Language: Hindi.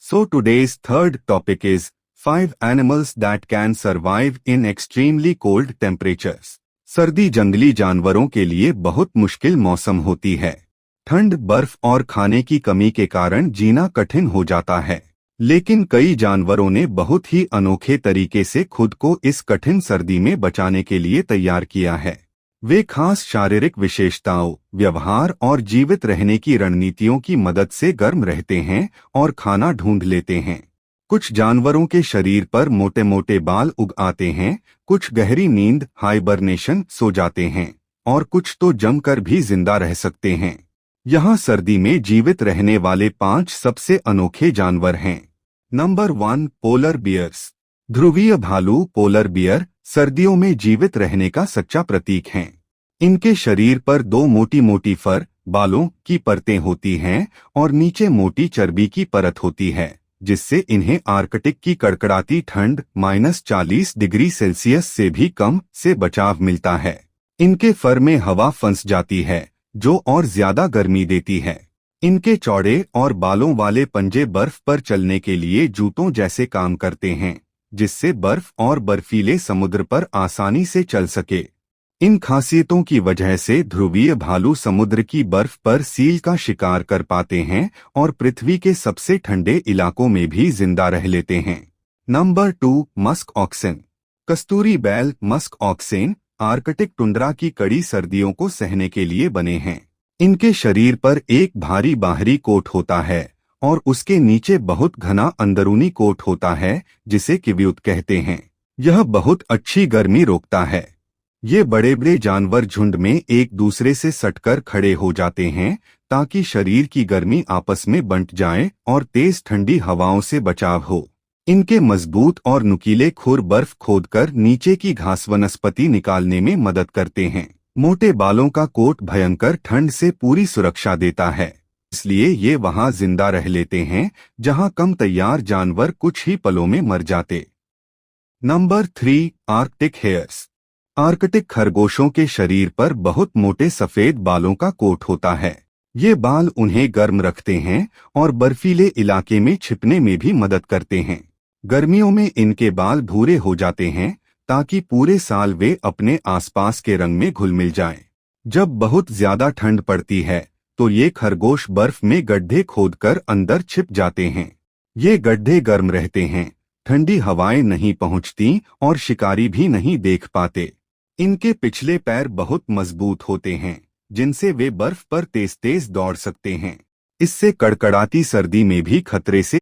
So today's third topic is 5 animals that can survive in extremely cold temperatures. सर्दी जंगली जानवरों के लिए बहुत मुश्किल मौसम होती है। ठंड, बर्फ और खाने की कमी के कारण जीना कठिन हो जाता है। लेकिन कई जानवरों ने बहुत ही अनोखे तरीके से खुद को इस कठिन सर्दी में बचाने के लिए तैयार किया है। वे खास शारीरिक विशेषताओं, व्यवहार और जीवित रहने की रणनीतियों की मदद से गर्म रहते हैं और खाना ढूंढ लेते हैं। कुछ जानवरों के शरीर पर मोटे मोटे बाल उग आते हैं, कुछ गहरी नींद हाइबरनेशन सो जाते हैं और कुछ तो जमकर भी जिंदा रह सकते हैं। यहाँ सर्दी में जीवित रहने वाले 5 सबसे अनोखे जानवर हैं। Number 1, polar bears. ध्रुवीय भालू पोलर बियर सर्दियों में जीवित रहने का सच्चा प्रतीक हैं। इनके शरीर पर 2 मोटी मोटी फर बालों की परतें होती हैं और नीचे मोटी चर्बी की परत होती है, जिससे इन्हें आर्कटिक की कड़कड़ाती ठंड -40 डिग्री सेल्सियस से भी कम से बचाव मिलता है। इनके फर में हवा फंस जाती है, जो और ज्यादा गर्मी देती है। इनके चौड़े और बालों वाले पंजे बर्फ पर चलने के लिए जूतों जैसे काम करते हैं, जिससे बर्फ और बर्फीले समुद्र पर आसानी से चल सके। इन खासियतों की वजह से ध्रुवीय भालू समुद्र की बर्फ पर सील का शिकार कर पाते हैं और पृथ्वी के सबसे ठंडे इलाकों में भी जिंदा रह लेते हैं। Number 2, Musk ऑक्सेन। कस्तूरी बैल मस्क ऑक्सेन आर्कटिक टुंड्रा की कड़ी सर्दियों को सहने के लिए बने हैं। इनके शरीर पर एक भारी बाहरी कोट होता है और उसके नीचे बहुत घना अंदरूनी कोट होता है, जिसे किव्यूट कहते हैं। यह बहुत अच्छी गर्मी रोकता है। ये बड़े बड़े जानवर झुंड में एक दूसरे से सटकर खड़े हो जाते हैं ताकि शरीर की गर्मी आपस में बंट जाए और तेज ठंडी हवाओं से बचाव हो। इनके मजबूत और नुकीले खुर बर्फ खोदकर नीचे की घास वनस्पति निकालने में मदद करते हैं। मोटे बालों का कोट भयंकर ठंड से पूरी सुरक्षा देता है, इसलिए ये वहां जिंदा रह लेते हैं जहां कम तैयार जानवर कुछ ही पलों में मर जाते। Number 3, Arctic hairs. आर्कटिक खरगोशों के शरीर पर बहुत मोटे सफेद बालों का कोट होता है। ये बाल उन्हें गर्म रखते हैं और बर्फीले इलाके में छिपने में भी मदद करते हैं। गर्मियों में इनके बाल भूरे हो जाते हैं ताकि पूरे साल वे अपने आसपास के रंग में घुल मिल जाएं। जब बहुत ज्यादा ठंड पड़ती है तो ये खरगोश बर्फ में गड्ढे खोदकर अंदर छिप जाते हैं। ये गड्ढे गर्म रहते हैं, ठंडी हवाएं नहीं पहुंचती और शिकारी भी नहीं देख पाते। इनके पिछले पैर बहुत मजबूत होते हैं, जिनसे वे बर्फ पर तेज तेज दौड़ सकते हैं। इससे कड़कड़ाती सर्दी में भी खतरे से